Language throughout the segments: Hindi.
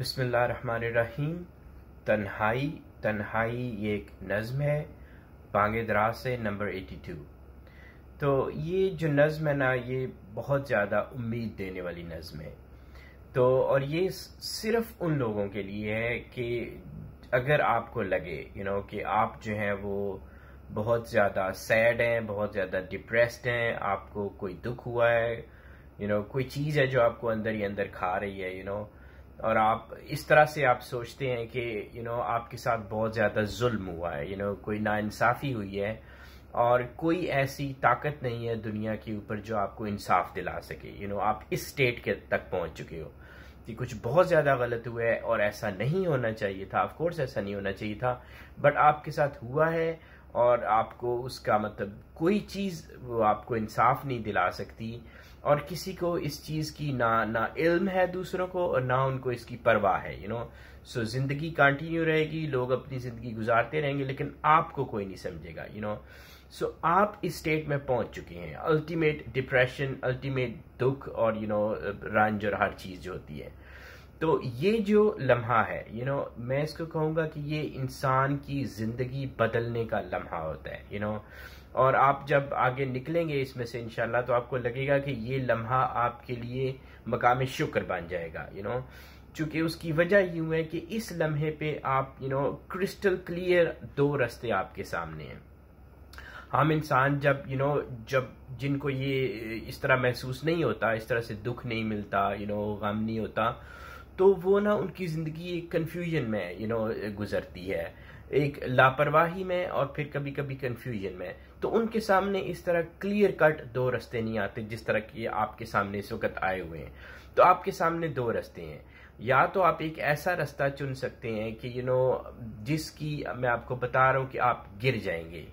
बिस्मिल्लाहिर्रहमानिर्रहीम। तन्हाई तन्हाई ये एक नज़्म है बांगे दराज से नंबर 82। तो ये जो नज़्म है ना, ये बहुत ज़्यादा उम्मीद देने वाली नज़्म है। तो और ये सिर्फ उन लोगों के लिए है कि अगर आपको लगे कि आप जो हैं वो बहुत ज़्यादा सैड हैं, बहुत ज़्यादा डिप्रेस्ड हैं, आपको कोई दुख हुआ है, कोई चीज़ है जो आपको अंदर ही अंदर खा रही है, और आप इस तरह से आप सोचते हैं कि आपके साथ बहुत ज़्यादा जुल्म हुआ है, कोई नाइंसाफ़ी हुई है और कोई ऐसी ताकत नहीं है दुनिया के ऊपर जो आपको इंसाफ दिला सके। आप इस स्टेट के तक पहुंच चुके हो कि कुछ बहुत ज़्यादा गलत हुआ है और ऐसा नहीं होना चाहिए था। ऑफ कोर्स ऐसा नहीं होना चाहिए था, बट आपके साथ हुआ है और आपको उसका मतलब कोई चीज़ वो आपको इंसाफ नहीं दिला सकती, और किसी को इस चीज़ की ना इल्म है दूसरों को, और ना उनको इसकी परवाह है। सो ज़िंदगी कंटिन्यू रहेगी, लोग अपनी ज़िंदगी गुजारते रहेंगे, लेकिन आपको कोई नहीं समझेगा। सो आप इस स्टेट में पहुंच चुके हैं, अल्टीमेट डिप्रेशन, अल्टीमेट दुख और रंज और हर चीज़ जो होती है। तो ये जो लम्हा है, मैं इसको कहूँगा कि ये इंसान की ज़िंदगी बदलने का लम्हा होता है। और आप जब आगे निकलेंगे इसमें से इंशाल्लाह, तो आपको लगेगा कि ये लम्हा आपके लिए मकाम शुक्र बन जाएगा। चूँकि उसकी वजह यूँ है कि इस लम्हे पे आप क्रिस्टल क्लियर दो रास्ते आपके सामने हैं। हम इंसान जब जब जिनको ये इस तरह महसूस नहीं होता, इस तरह से दुख नहीं मिलता, गम नहीं होता, तो वो ना उनकी ज़िंदगी एक कन्फ्यूजन में गुजरती है, एक लापरवाही में और फिर कभी कभी कन्फ्यूजन में। तो उनके सामने इस तरह क्लियर कट दो रास्ते नहीं आते जिस तरह के आपके सामने इस वक्त आए हुए हैं। तो आपके सामने दो रास्ते हैं, या तो आप एक ऐसा रास्ता चुन सकते हैं कि जिसकी मैं आपको बता रहा हूँ कि आप गिर जाएंगे।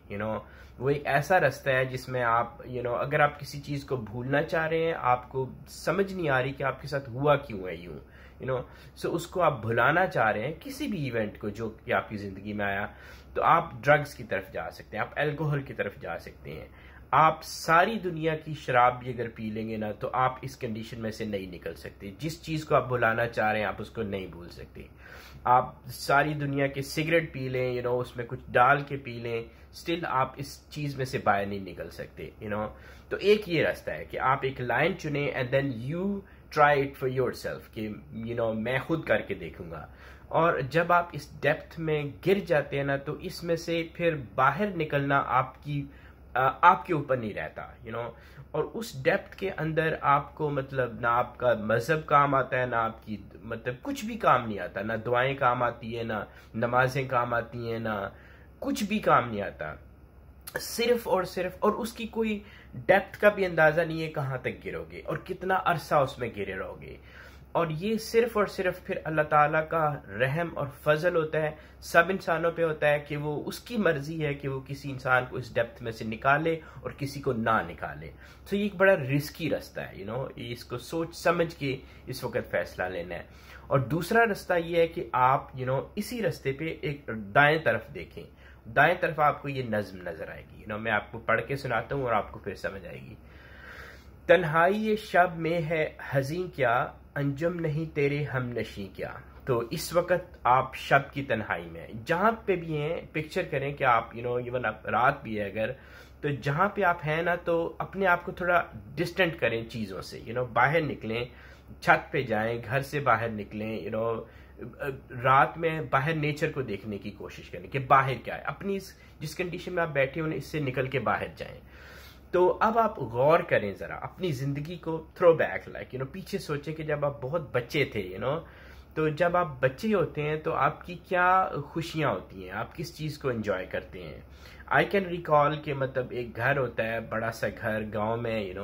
वो एक ऐसा रास्ता है जिसमें आप अगर आप किसी चीज़ को भूलना चाह रहे हैं, आपको समझ नहीं आ रही कि आपके साथ हुआ क्यों है यूं, सो उसको आप भुलाना चाह रहे हैं, किसी भी इवेंट को जो कि आपकी ज़िंदगी में आया, तो आप ड्रग्स की तरफ जा सकते हैं, आप अल्कोहल की तरफ जा सकते हैं। आप सारी दुनिया की शराब भी अगर पी लेंगे ना, तो आप इस कंडीशन में से नहीं निकल सकते। जिस चीज़ को आप भुलाना चाह रहे हैं, आप उसको नहीं भूल सकते। आप सारी दुनिया के सिगरेट पी लें, उसमें कुछ डाल के पी लें, स्टिल आप इस चीज़ में से बाहर नहीं निकल सकते। तो एक ये रास्ता है कि आप एक लाइन चुने and then you try it for your self मैं खुद करके देखूंगा। और जब आप इस डेप्थ में गिर जाते हैं ना, तो इसमें से फिर बाहर निकलना आपके ऊपर नहीं रहता। और उस डेप्थ के अंदर आपको मतलब ना आपका मजहब काम आता है, ना आपकी मतलब कुछ भी काम नहीं आता, ना दुआएं काम आती है, ना नमाजें काम आती हैं, ना कुछ भी काम नहीं आता। सिर्फ और सिर्फ, और उसकी कोई डेप्थ का भी अंदाजा नहीं है कहाँ तक गिरोगे और कितना अरसा उसमें गिरे रहोगे। और ये सिर्फ और सिर्फ फिर अल्लाह ताला का रहम और फजल होता है, सब इंसानों पे होता है कि वो उसकी मर्जी है कि वो किसी इंसान को इस डेप्थ में से निकाले और किसी को ना निकाले। तो ये एक बड़ा रिस्की रास्ता है। इसको सोच समझ के इस वक्त फैसला लेना है। और दूसरा रास्ता ये है कि आप इसी रास्ते पे एक दाएं तरफ देखें। दाएं तरफ आपको ये नज्म नजर आएगी। मैं आपको पढ़ के सुनाता हूँ और आपको फिर समझ आएगी। तन्हाई ये शब में है हज़ीं क्या, अंजुम नहीं तेरे हम नशी क्या। तो इस वक्त आप शब की तन्हाई में जहाँ पे भी हैं, पिक्चर करें कि आप इवन आप रात भी है अगर, तो जहाँ पे आप हैं ना, तो अपने आप को थोड़ा डिस्टेंट करें चीज़ों से। बाहर निकलें, छत पे जाएं, घर से बाहर निकलें। रात में बाहर नेचर को देखने की कोशिश करें कि बाहर क्या है। अपनी जिस कंडीशन में आप बैठे हो इससे निकल के बाहर जाएं। तो अब आप गौर करें ज़रा अपनी ज़िंदगी को, थ्रो बैक लाइक पीछे सोचें कि जब आप बहुत बच्चे थे। तो जब आप बच्चे होते हैं तो आपकी क्या खुशियाँ होती हैं, आप किस चीज़ को एंजॉय करते हैं। आई कैन रिकॉल कि मतलब एक घर होता है, बड़ा सा घर गांव में,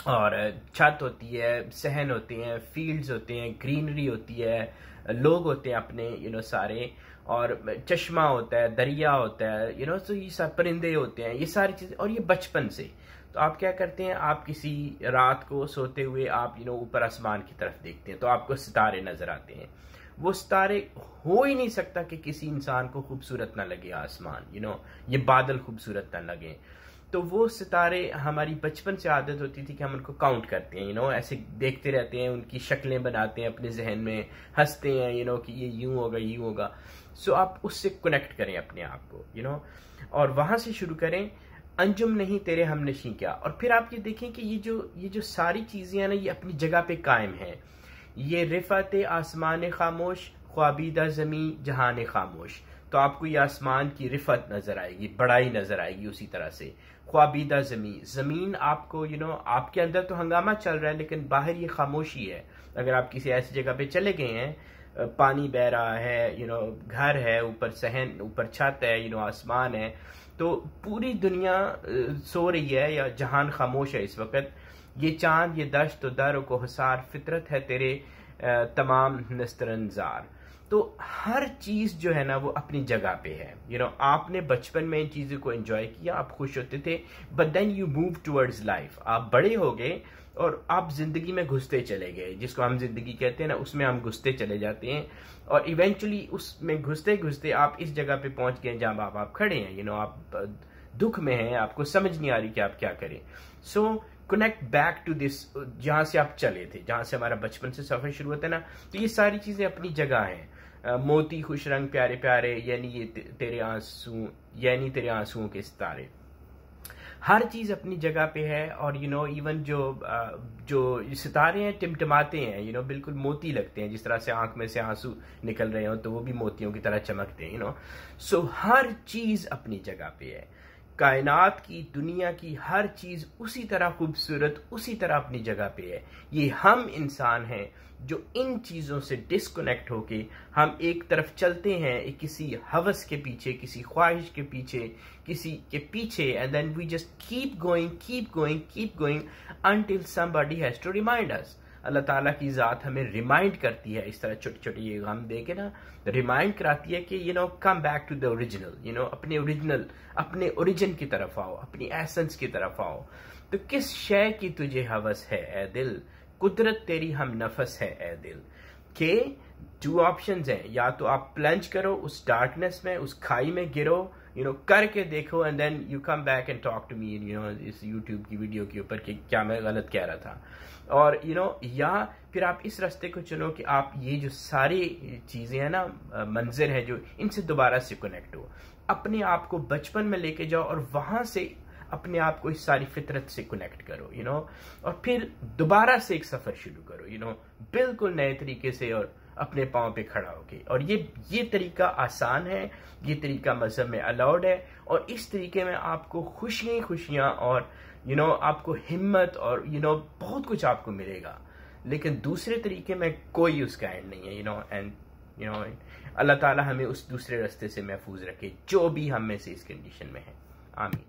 और छत होती है, सहन होते हैं, फील्ड्स होते हैं, ग्रीनरी होती है, लोग होते हैं अपने सारे, और चश्मा होता है, दरिया होता है, तो ये सब परिंदे होते हैं, ये सारी चीज़ें। और ये बचपन से तो आप क्या करते हैं, आप किसी रात को सोते हुए आप ऊपर आसमान की तरफ देखते हैं, तो आपको सितारे नजर आते हैं। वो सितारे, हो ही नहीं सकता कि किसी इंसान को खूबसूरत ना लगे आसमान, ये बादल खूबसूरत ना लगे। तो वो सितारे हमारी बचपन से आदत होती थी कि हम उनको काउंट करते हैं, ऐसे देखते रहते हैं, उनकी शक्लें बनाते हैं अपने जहन में, हंसते हैं, कि ये यूं होगा यूं होगा। सो आप उससे कनेक्ट करें अपने आप को, और वहां से शुरू करें। अंजुम नहीं तेरे हमनशी क्या। और फिर आप ये देखें कि ये जो सारी चीजें हैं ना, ये अपनी जगह पे कायम हैं। ये रिफत आसमान खामोश, ख्वाबीदा ज़मी जहान खामोश। तो आपको ये आसमान की रिफत नजर आएगी, बड़ाई नजर आएगी। उसी तरह से ख्वाबीदा ज़मीन आपको आपके अंदर तो हंगामा चल रहा है, लेकिन बाहर ये खामोशी है। अगर आप किसी ऐसी जगह पे चले गए हैं, पानी बह रहा है, घर है, ऊपर सहन, ऊपर छत है, आसमान है, तो पूरी दुनिया सो रही है या जहान खामोश है इस वक्त। ये चांद, ये दश्त तो दर को हसार, फितरत है तेरे तमाम नस्तरंजार। तो हर चीज जो है ना वो अपनी जगह पे है। आपने बचपन में इन चीजों को एंजॉय किया, आप खुश होते थे, but then you move towards life. आप बड़े हो गए और आप जिंदगी में घुसते चले गए, जिसको हम जिंदगी कहते हैं ना, उसमें हम घुसते चले जाते हैं, और इवेंचुअली उसमें घुसते घुसते आप इस जगह पे पहुंच गए जहां आप खड़े हैं। आप दुख में हैं, आपको समझ नहीं आ रही कि आप क्या करें। So connect back to this, जहां से आप चले थे, जहां से हमारा बचपन से सफर शुरू होता है ना। तो ये सारी चीजें अपनी जगह हैं। मोती खुश रंग प्यारे प्यारे, यानी ये तेरे आंसू, यानी तेरे आंसुओं के सितारे। हर चीज अपनी जगह पे है। और इवन जो सितारे हैं टिमटिमाते हैं, बिल्कुल मोती लगते हैं। जिस तरह से आंख में से आंसू निकल रहे हो तो वो भी मोतियों की तरह चमकते हैं। सो हर चीज अपनी जगह पे है। कायनात की, दुनिया की हर चीज उसी तरह खूबसूरत, उसी तरह अपनी जगह पे है। ये हम इंसान हैं जो इन चीजों से डिस्कनेक्ट होके हम एक तरफ चलते हैं, किसी हवस के पीछे, किसी ख्वाहिश के पीछे, किसी के पीछे, and then we just keep going until somebody has to remind us. अल्लाह ताला की जात हमें रिमाइंड करती है, इस तरह छोटे छोटे ये गम दे के ना रिमाइंड कराती है कि come back to the original, अपने ओरिजिन की तरफ आओ, अपनी एसेंस की तरफ आओ। तो किस शय की तुझे हवस है ए दिल, कुदरत तेरी हम नफस है ए दिल। के 2 ऑप्शंस हैं, या तो आप प्लंज करो उस डार्कनेस में, उस खाई में गिरो, करके देखो, and then you come back and talk to me इस यूट्यूब की वीडियो के ऊपर कि क्या मैं गलत कह रहा था। और या फिर आप इस रास्ते को चुनो कि आप ये जो सारी चीजें हैं ना, मंजर है जो, इनसे दोबारा से कनेक्ट हो, अपने आप को बचपन में लेके जाओ और वहां से अपने आप को इस सारी फितरत से कनेक्ट करो, और फिर दोबारा से एक सफर शुरू करो, बिल्कुल नए तरीके से और अपने पांव पे खड़ा होके। और ये तरीका आसान है, ये तरीका मजहब में अलाउड है, और इस तरीके में आपको खुशियां और आपको हिम्मत और बहुत कुछ आपको मिलेगा। लेकिन दूसरे तरीके में कोई उसका एंड नहीं है, एंड अल्लाह ताला हमें उस दूसरे रास्ते से महफूज रखे, जो भी हम में से इस कंडीशन में है। आमीन।